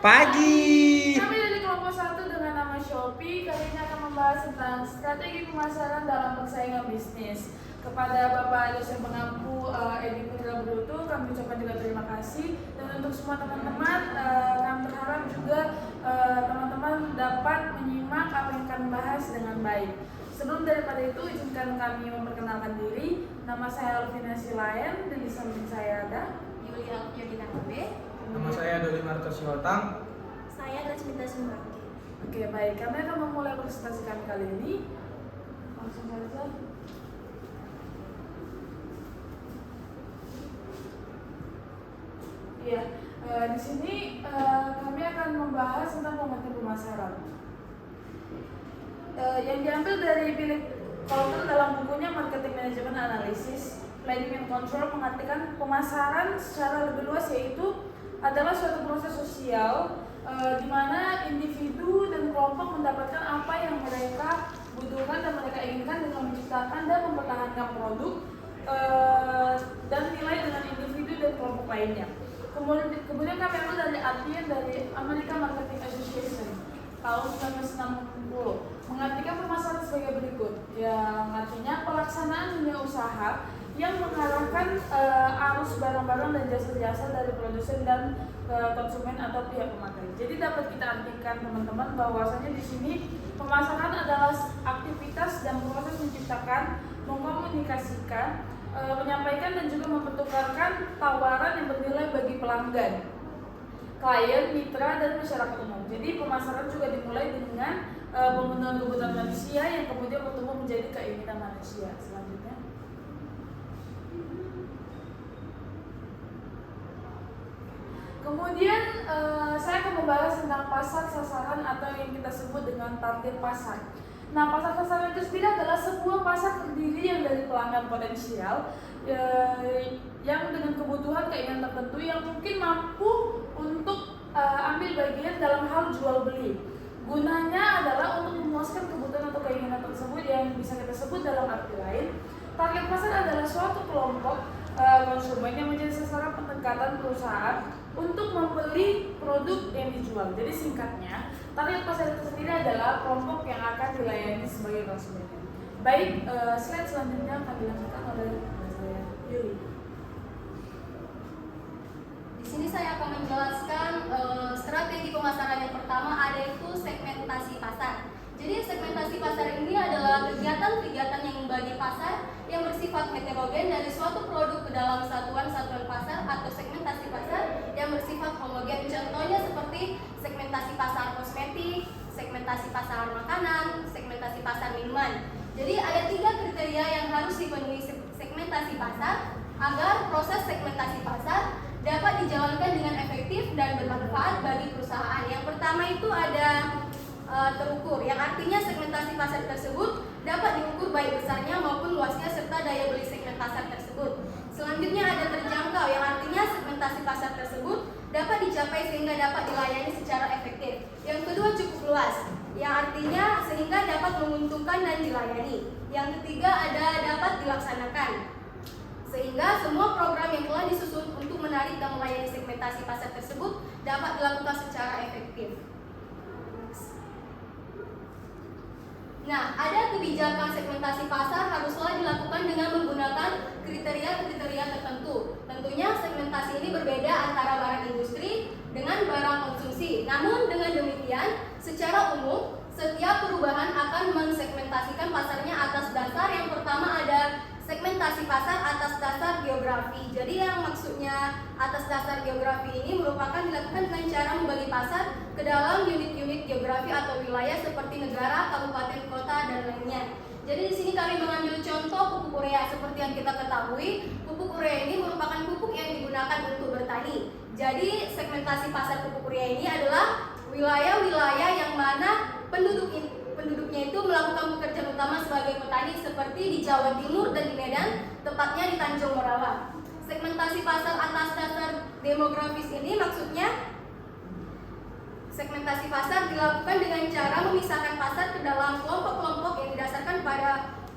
Pagi. Kami dari kelompok 1 dengan nama Shopee. Kali ini akan membahas tentang strategi pemasaran dalam persaingan bisnis. Kepada Bapak dosen pengampu Edi Putra Bruto, kami ucapkan juga terima kasih. Dan untuk semua teman-teman, kami berharap juga teman-teman dapat menyimak apa yang kami bahas dengan baik. Sebelum daripada itu, izinkan kami memperkenalkan diri. Nama saya Alvina Silayan, dan di samping saya ada Yulia Alfiadina Kabe. Nama saya Doli Marto Siwatang. Saya Lasminta Sumbangi. Oke, baik. Kami akan memulai presentasi kami kali ini. Langsung saja. Iya, di sini kami akan membahas tentang pengertian pemasaran. Yang diambil dari Philip Kotler dalam bukunya Marketing Management Analysis, Planning and Control mengartikan pemasaran secara lebih luas, yaitu adalah suatu proses sosial di mana individu dan kelompok mendapatkan apa yang mereka butuhkan dan mereka inginkan dengan menciptakan dan mempertahankan produk dan nilai dengan individu dan kelompok lainnya. Kemudian kami ambil dari artian dari American Marketing Association tahun 1960 mengartikan pemasaran sebagai berikut, yang artinya pelaksanaan dunia usaha yang mengarahkan arus barang-barang dan jasa-jasa dari produsen dan konsumen atau pihak pemakai. Jadi dapat kita artikan teman-teman bahwasanya di sini pemasaran adalah aktivitas dan proses menciptakan, mengkomunikasikan, menyampaikan dan juga mempertukarkan tawaran yang bernilai bagi pelanggan, klien, mitra, dan masyarakat umum. Jadi pemasaran juga dimulai dengan pemenuhan kebutuhan manusia yang kemudian bertumbuh menjadi keinginan manusia. Selanjutnya. Kemudian saya akan membahas tentang pasar sasaran atau yang kita sebut dengan target pasar. Nah, pasar sasaran itu sendiri adalah sebuah pasar terdiri yang dari pelanggan potensial yang dengan kebutuhan keinginan tertentu yang mungkin mampu untuk ambil bagian dalam hal jual beli. Gunanya adalah untuk memuaskan kebutuhan atau keinginan tersebut yang bisa kita sebut dalam arti lain. Target pasar adalah suatu kelompok konsumen yang menjadi sasaran pendekatan perusahaan untuk membeli produk yang dijual. Jadi singkatnya, target pasar itu sendiri adalah kelompok yang akan dilayani sebagai konsumen. Baik, slide selanjutnya akan dilanjutkan oleh saya Yuli. Di sini saya akan menjelaskan strategi pemasaran yang pertama, ada itu segmentasi pasar. Jadi segmentasi pasar ini adalah kegiatan-kegiatan yang membagi pasar yang bersifat heterogen dari suatu produk ke dalam satuan-satuan pasar atau segmentasi pasar yang bersifat homogen. Contohnya seperti segmentasi pasar kosmetik, segmentasi pasar makanan, segmentasi pasar minuman. Jadi ada 3 kriteria yang harus dipenuhi segmentasi pasar agar proses segmentasi pasar dapat dijalankan dengan efektif dan bermanfaat bagi perusahaan. Yang pertama itu ada terukur, yang artinya segmentasi pasar tersebut dapat diukur baik besarnya maupun luasnya serta daya beli segmen pasar tersebut. Selanjutnya ada terjangkau, yang artinya segmentasi pasar tersebut dapat dicapai sehingga dapat dilayani secara efektif. Yang kedua cukup luas, yang artinya sehingga dapat menguntungkan dan dilayani. Yang ketiga ada dapat dilaksanakan, sehingga semua program yang telah disusun untuk menarik dan melayani segmentasi pasar tersebut dapat dilakukan secara efektif. Nah, ada kebijakan segmentasi pasar haruslah dilakukan dengan menggunakan kriteria-kriteria tertentu. Tentunya segmentasi ini berbeda antara barang industri dengan barang konsumsi. Namun dengan demikian, secara umum, setiap perubahan akan mensegmentasikan pasarnya atas dasar yang pertama ada segmentasi pasar atas dasar geografi. Jadi yang maksudnya atas dasar geografi ini merupakan dilakukan dengan cara membagi pasar ke dalam unit-unit geografi atau wilayah seperti negara, kabupaten, kota, dan lainnya. Jadi di sini kami mengambil contoh pupuk urea. Seperti yang kita ketahui, pupuk urea ini merupakan pupuk yang digunakan untuk bertani. Jadi segmentasi pasar pupuk urea ini adalah wilayah-wilayah yang mana penduduknya itu melakukan pekerjaan utama sebagai petani seperti di Jawa Timur dan di Medan, tepatnya di Tanjung Morawa. Segmentasi pasar atas dasar demografis ini maksudnya segmentasi pasar dilakukan dengan cara memisahkan pasar ke dalam kelompok-kelompok yang didasarkan pada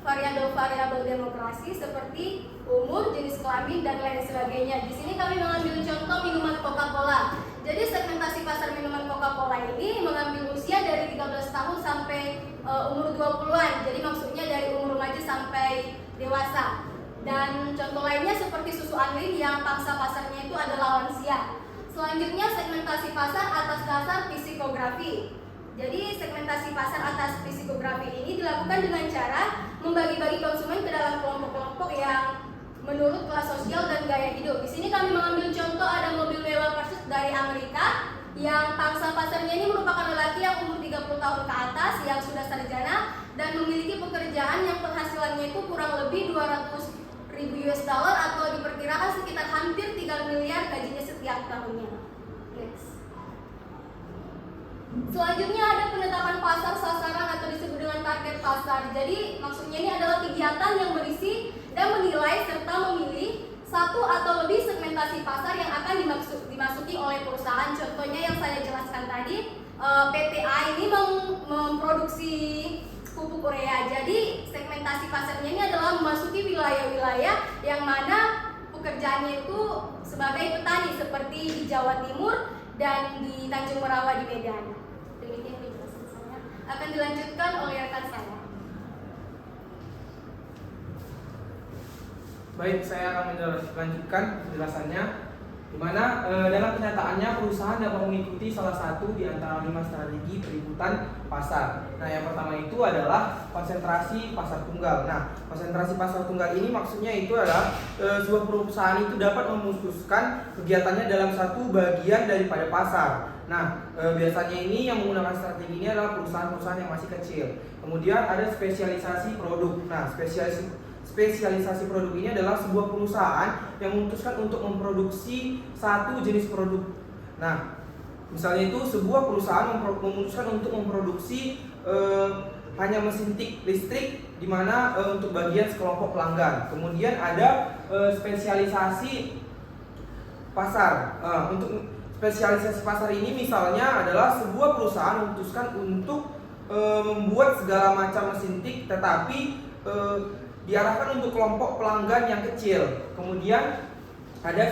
variabel-variabel demokrasi seperti umur, jenis kelamin, dan lain sebagainya. Di sini kami mengambil contoh minuman Coca-Cola. Jadi segmentasi pasar minuman Coca-Cola ini mengambil usia dari 13 tahun sampai umur 20-an. Jadi maksudnya dari umur remaja sampai dewasa. Dan contoh lainnya seperti susu Unlin yang pangsa pasarnya itu adalah lansia. Selanjutnya segmentasi pasar atas dasar psikografi. Jadi segmentasi pasar atas psikografi ini dilakukan dengan cara membagi-bagi konsumen ke dalam kelompok-kelompok yang menurut kelas sosial dan gaya hidup. Di sini kami mengambil contoh ada mobil mewah Pursuit dari Amerika yang pangsa pasarnya ini merupakan lelaki yang umur 30 tahun ke atas yang sudah sarjana dan memiliki pekerjaan yang penghasilannya itu kurang lebih 200.000 US dollar atau diperkirakan sekitar hampir 3 miliar gajinya setiap tahunnya. Next. Selanjutnya ada penetapan pasar sasaran atau disebut dengan target pasar. Jadi maksudnya ini adalah kegiatan yang berisi dan menilai serta memilih satu atau lebih segmentasi pasar yang akan dimasuki oleh perusahaan. Contohnya yang saya jelaskan tadi, PTA ini memproduksi pupuk urea. Jadi segmentasi pasarnya ini adalah memasuki wilayah-wilayah yang mana pekerjaannya itu sebagai petani seperti di Jawa Timur dan di Tanjung Merawa di Medan. Demikian penjelasan saya. Akan dilanjutkan oleh rekan saya. Baik, saya akan melanjutkan penjelasannya, di mana dalam kenyataannya perusahaan dapat mengikuti salah satu di antara 5 strategi peliputan pasar. Nah, yang pertama itu adalah konsentrasi pasar tunggal. Nah, konsentrasi pasar tunggal ini maksudnya itu adalah sebuah perusahaan itu dapat memutuskan kegiatannya dalam satu bagian daripada pasar. Nah, biasanya ini yang menggunakan strategi ini adalah perusahaan-perusahaan yang masih kecil. Kemudian ada spesialisasi produk. Nah, spesialisasi produk ini adalah sebuah perusahaan yang memutuskan untuk memproduksi satu jenis produk. Nah, misalnya itu sebuah perusahaan memutuskan untuk memproduksi hanya mesin tik listrik di mana untuk bagian sekelompok pelanggan. Kemudian ada spesialisasi pasar. Untuk spesialisasi pasar ini misalnya adalah sebuah perusahaan memutuskan untuk membuat segala macam mesin tik, tetapi diarahkan untuk kelompok pelanggan yang kecil. Kemudian ada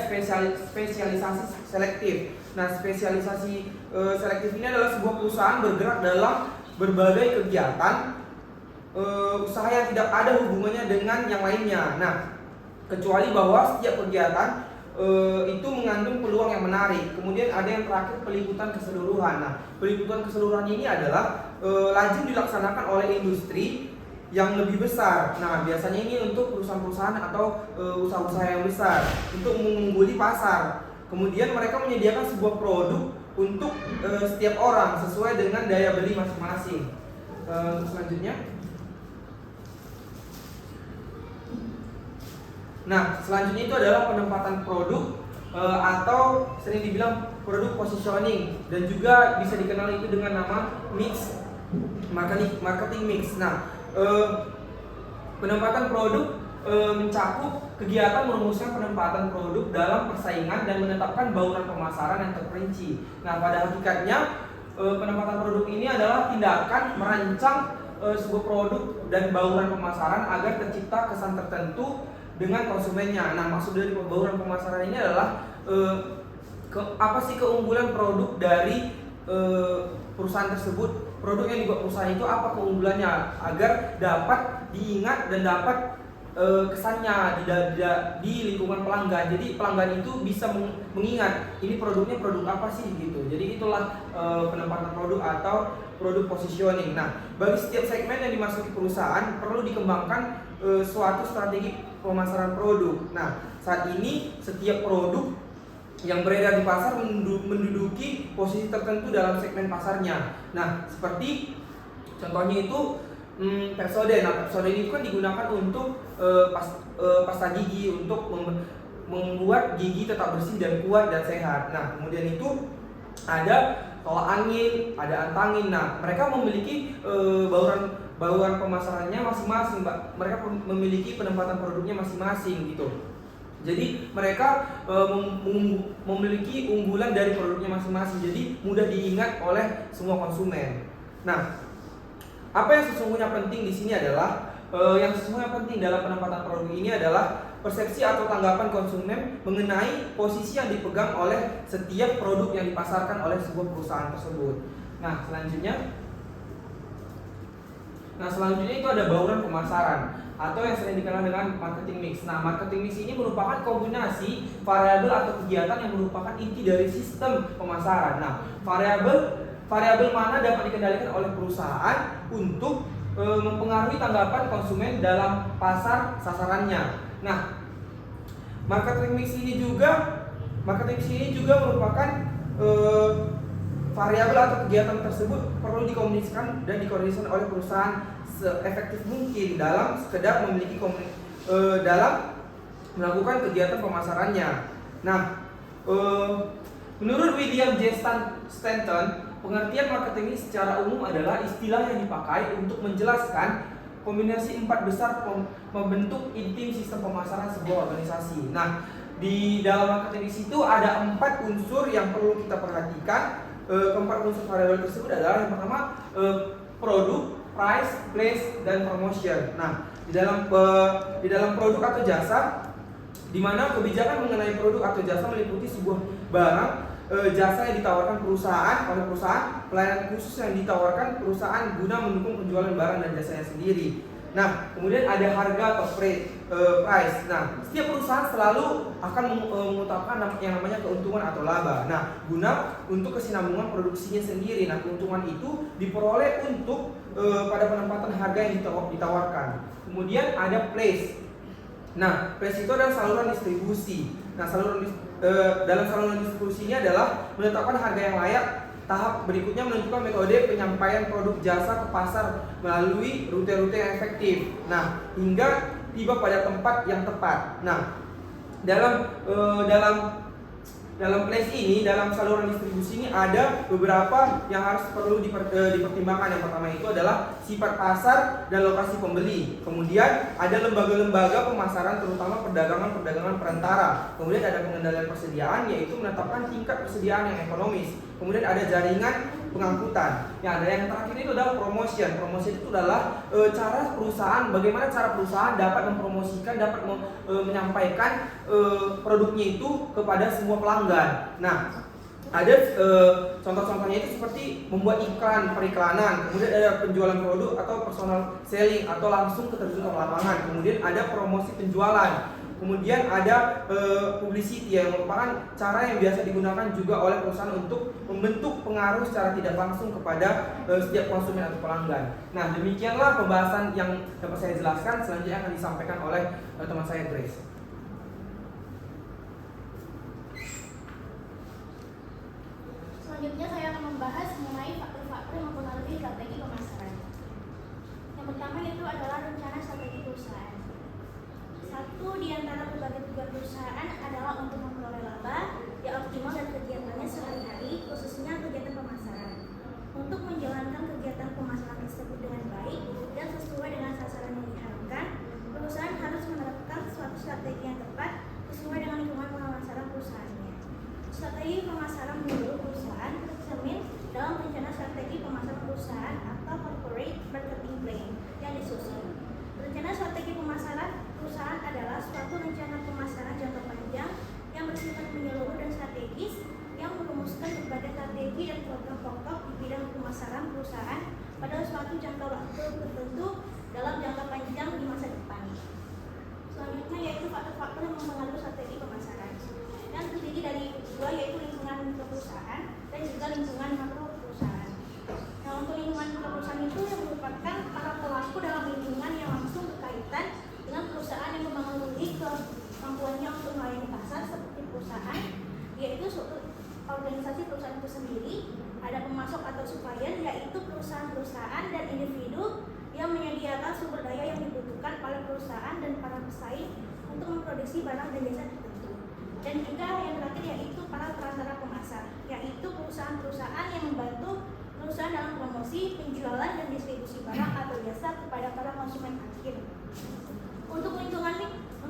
spesialisasi selektif. Nah, spesialisasi selektif ini adalah sebuah perusahaan bergerak dalam berbagai kegiatan usaha yang tidak ada hubungannya dengan yang lainnya. Nah, kecuali bahwa setiap kegiatan itu mengandung peluang yang menarik. Kemudian ada yang terakhir peliputan keseluruhan. Nah, peliputan keseluruhan ini adalah lazim dilaksanakan oleh industri yang lebih besar. Nah, biasanya ini untuk perusahaan-perusahaan atau usaha-usaha yang besar untuk mengungguli pasar. Kemudian mereka menyediakan sebuah produk untuk setiap orang sesuai dengan daya beli masing-masing. Selanjutnya. Nah, selanjutnya itu adalah penempatan produk atau sering dibilang produk positioning dan juga bisa dikenal itu dengan nama mix marketing mix. Nah, penempatan produk mencakup kegiatan merumuskan penempatan produk dalam persaingan dan menetapkan bauran pemasaran yang terperinci. Nah, pada hakikatnya penempatan produk ini adalah tindakan merancang sebuah produk dan bauran pemasaran agar tercipta kesan tertentu dengan konsumennya. Nah, maksud dari bauran pemasaran ini adalah apa sih keunggulan produk dari perusahaan tersebut. Produk yang dibuat perusahaan itu apa keunggulannya agar dapat diingat dan dapat kesannya di lingkungan pelanggan. Jadi pelanggan itu bisa mengingat ini produknya produk apa sih gitu. Jadi itulah penempatan produk atau produk positioning. Nah, bagi setiap segmen yang dimasuki perusahaan perlu dikembangkan suatu strategi pemasaran produk. Nah, saat ini setiap produk yang beredar di pasar menduduki posisi tertentu dalam segmen pasarnya. Nah, seperti contohnya itu Pepsodent. Nah, Pepsodent itu kan digunakan untuk pasta gigi untuk membuat gigi tetap bersih dan kuat dan sehat. Nah, kemudian itu ada tolak angin, ada antangin. Nah, mereka memiliki bauran pemasarannya masing-masing, Mbak. Mereka memiliki penempatan produknya masing-masing gitu. Jadi mereka memiliki unggulan dari produknya masing-masing. Jadi mudah diingat oleh semua konsumen. Nah, apa yang sesungguhnya penting di sini adalah yang sesungguhnya penting dalam penempatan produk ini adalah persepsi atau tanggapan konsumen mengenai posisi yang dipegang oleh setiap produk yang dipasarkan oleh sebuah perusahaan tersebut. Nah, selanjutnya itu ada bauran pemasaran atau yang sering dikenal dengan marketing mix. Nah, marketing mix ini merupakan kombinasi variabel atau kegiatan yang merupakan inti dari sistem pemasaran. Nah, variabel mana dapat dikendalikan oleh perusahaan untuk mempengaruhi tanggapan konsumen dalam pasar sasarannya. Nah, marketing mix ini juga merupakan variabel atau kegiatan tersebut perlu dikomunikasikan dan dikoordinasikan oleh perusahaan seefektif mungkin dalam sekedar memiliki dalam melakukan kegiatan pemasarannya. Nah, menurut William J. Stanton, pengertian marketing ini secara umum adalah istilah yang dipakai untuk menjelaskan kombinasi 4 besar membentuk inti sistem pemasaran sebuah organisasi. Nah, di dalam marketing itu ada 4 unsur yang perlu kita perhatikan. Keempat unsur variabel tersebut adalah yang pertama produk, price, place, dan promotion. Nah, di dalam produk atau jasa, di mana kebijakan mengenai produk atau jasa meliputi sebuah barang, jasa yang ditawarkan oleh perusahaan, pelayanan khusus yang ditawarkan perusahaan guna mendukung penjualan barang dan jasanya sendiri. Nah, kemudian ada harga atau price. Nah, setiap perusahaan selalu akan mengutamakan yang namanya keuntungan atau laba. Nah, guna untuk kesinambungan produksinya sendiri. Nah, keuntungan itu diperoleh untuk pada penempatan harga yang ditawarkan. Kemudian ada place. Nah, place itu adalah saluran distribusi. Nah, dalam saluran distribusi ini adalah menetapkan harga yang layak. Tahap berikutnya menentukan metode penyampaian produk jasa ke pasar melalui rute-rute yang efektif. Nah, hingga tiba pada tempat yang tepat. Nah, dalam place ini, dalam saluran distribusi ini ada beberapa yang harus perlu dipertimbangkan. Yang pertama itu adalah sifat pasar dan lokasi pembeli. Kemudian ada lembaga-lembaga pemasaran, terutama perdagangan perantara. Kemudian ada pengendalian persediaan, yaitu menetapkan tingkat persediaan yang ekonomis. Kemudian ada jaringan pengangkutan. Ya, ada yang terakhir itu adalah promotion. Promotion itu adalah bagaimana cara perusahaan dapat mempromosikan, dapat menyampaikan produknya itu kepada semua pelanggan. Nah, ada contoh-contohnya itu seperti membuat periklanan, kemudian ada penjualan produk atau personal selling atau langsung keterjun ke lapangan. Kemudian ada promosi penjualan. Kemudian ada publicity yang merupakan cara yang biasa digunakan juga oleh perusahaan untuk membentuk pengaruh secara tidak langsung kepada setiap konsumen atau pelanggan. Nah, demikianlah pembahasan yang dapat saya jelaskan. Selanjutnya akan disampaikan oleh teman saya Grace. Selanjutnya saya akan membahas mengenai faktor-faktor yang mempengaruhi strategi pemasaran. Yang pertama itu adalah rencana strategi perusahaan. Satu di antara berbagai tujuan perusahaan adalah untuk memperoleh laba yang optimal dan kegiatannya sehari-hari, khususnya kegiatan pemasaran. Untuk menjalankan kegiatan pemasaran tersebut dengan baik dan sesuai dengan sasaran yang diharapkan, perusahaan harus menerapkan suatu strategi yang tepat sesuai dengan lingkungan pemasaran perusahaannya. Strategi pemasaran menyeluruh perusahaan tercermin dalam rencana strategi pemasaran perusahaan atau corporate marketing plan yang disusun. Rencana strategi pemasaran perusahaan adalah suatu rencana pemasaran jangka panjang yang bersifat menyeluruh dan strategis yang merumuskan berbagai strategi dan program pokok di bidang pemasaran perusahaan pada suatu jangka waktu tertentu dalam jangka panjang di masa depan. Selanjutnya yaitu faktor-faktor yang mempengaruhi strategi pemasaran. Yang terdiri dari dua, yaitu lingkungan mikro perusahaan dan juga lingkungan makro perusahaan. Nah, untuk lingkungan mikro perusahaan itu yang merupakan para pelaku dalam lingkungan yang langsung berkaitan dengan perusahaan yang memenuhi kemampuannya untuk melayani pasar, seperti perusahaan, yaitu suatu organisasi perusahaan itu sendiri, ada pemasok atau supplier, yaitu perusahaan-perusahaan dan individu yang menyediakan sumber daya yang dibutuhkan oleh perusahaan dan para pesaing untuk memproduksi barang dan jasa tertentu. Dan juga yang terakhir yaitu para perantara pemasar, yaitu perusahaan-perusahaan yang membantu perusahaan dalam promosi, penjualan, dan distribusi barang atau jasa kepada para konsumen akhir. Untuk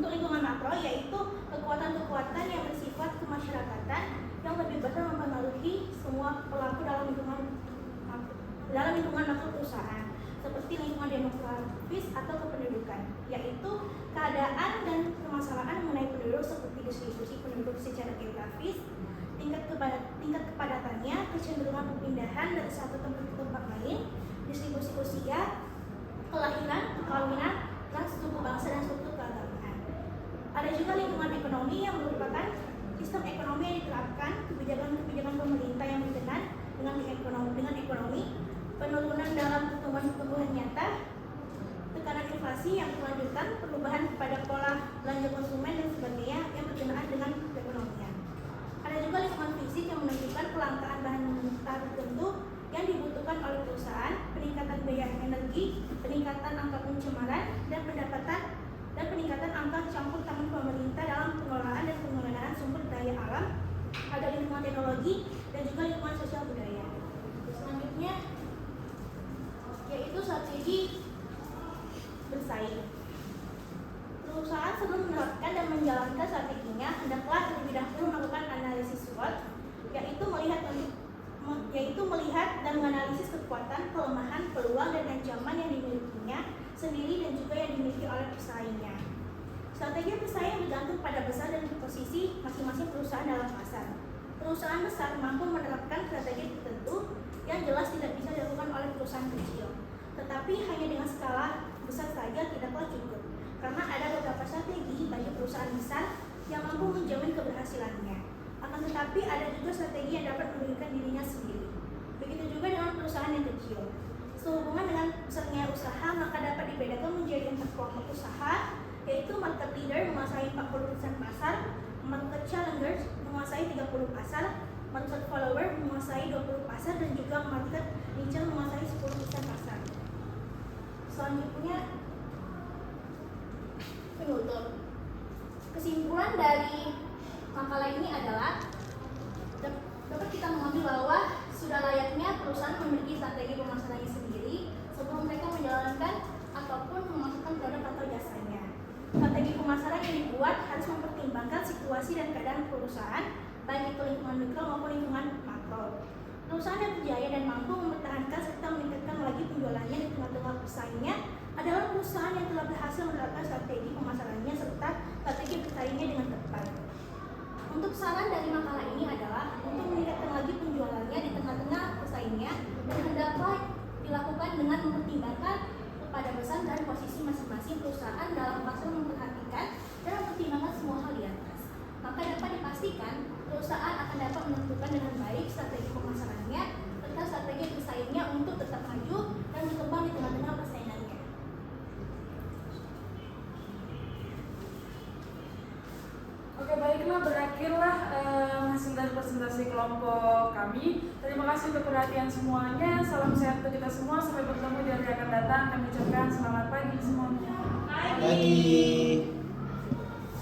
lingkungan makro yaitu kekuatan-kekuatan yang bersifat kemasyarakatan yang lebih besar mempengaruhi semua pelaku dalam lingkungan makro perusahaan, seperti lingkungan demografis atau kependudukan, yaitu keadaan dan permasalahan mengenai penduduk seperti distribusi penduduk secara geografis, tingkat kepadatannya, kecenderungan perpindahan dari satu tempat ke tempat lain, distribusi usia, kelahiran, perkawinan, ras, suku bangsa, dan struktur keagamaan. Ada juga lingkungan ekonomi yang merupakan sistem ekonomi yang diterapkan, kebijakan-kebijakan pemerintah yang berkenan dengan ekonomi, penurunan dalam pertumbuhan nyata, tekanan inflasi yang berkelanjutan, perubahan pada pola belanja konsumen dan sebagainya yang berkenaan dengan perekonomian. Ada juga lingkungan fisik yang menentukan kelangkaan bahan mentah tertentu yang dibutuhkan oleh perusahaan, peningkatan biaya energi, peningkatan angka pencemaran dan pendapatan, dan peningkatan angka campur tangan pemerintah dalam pengelolaan dan penggunaan sumber daya alam. Ada lingkungan teknologi dan juga lingkungan sosial budaya. Selanjutnya yaitu strategi bersaing. Perusahaan sebelum menerapkan dan menjalankan strateginya hendaklah terlebih dahulu melakukan analisis SWOT, yaitu melihat dan menganalisis kekuatan, kelemahan, peluang, dan ancaman yang dimilikinya sendiri dan juga yang dimiliki oleh pesaingnya. Strategi bersaing bergantung pada besar dan posisi masing-masing perusahaan dalam pasar. Perusahaan besar mampu menerapkan strategi tertentu yang jelas tidak bisa dilakukan oleh perusahaan kecil. Tetapi hanya dengan skala besar saja tidaklah cukup, karena ada beberapa strategi bagi perusahaan besar yang mampu menjamin keberhasilannya. Akan tetapi ada juga strategi yang dapat menunjukkan dirinya sendiri. Begitu juga dengan perusahaan yang kecil. Sehubungan dengan besarnya usaha, maka dapat dibedakan menjadi 4 kelompok usaha, yaitu market leader menguasai 40% pasar, market challengers menguasai 30 pasar, market follower menguasai 20 pasar, dan juga market niche menguasai 10% pasar. Selanjutnya penutup. Kesimpulan dari makalah ini adalah dapat kita mengambil bahwa sudah layaknya perusahaan memiliki strategi pemasarannya sendiri sebelum mereka menjalankan ataupun memasarkan produk atau jasanya. Strategi pemasaran yang dibuat harus mempertimbangkan situasi dan keadaan perusahaan, baik itu lingkungan mikro maupun lingkungan makro. Perusahaan yang berjaya dan mampu mempertahankan serta meningkatkan lagi penjualannya di tengah-tengah pesaingnya adalah perusahaan yang telah berhasil menerapkan strategi pemasarannya serta strategi bersaingnya dengan tepat. Untuk saran dari makalah ini adalah untuk meningkatkan lagi penjualannya di tengah-tengah pesaingnya dan hendaklah dilakukan dengan mempertimbangkan kepada besar dan posisi masing-masing perusahaan dalam pasar, memperhatikan dan mempertimbangkan semua hal di atas. Maka dapat dipastikan perusahaan akan dapat menentukan dengan baik strategi pemasarannya serta strategi bersaingnya untuk tetap maju dan berkembang di tengah-tengah persaingannya. Oke, baiklah, berakhirlah hasil dari presentasi kelompok kami. Terima kasih untuk perhatian semuanya. Salam sehat untuk kita semua. Sampai bertemu di hari yang akan datang. Kami ucapkan selamat pagi semuanya. Pagi.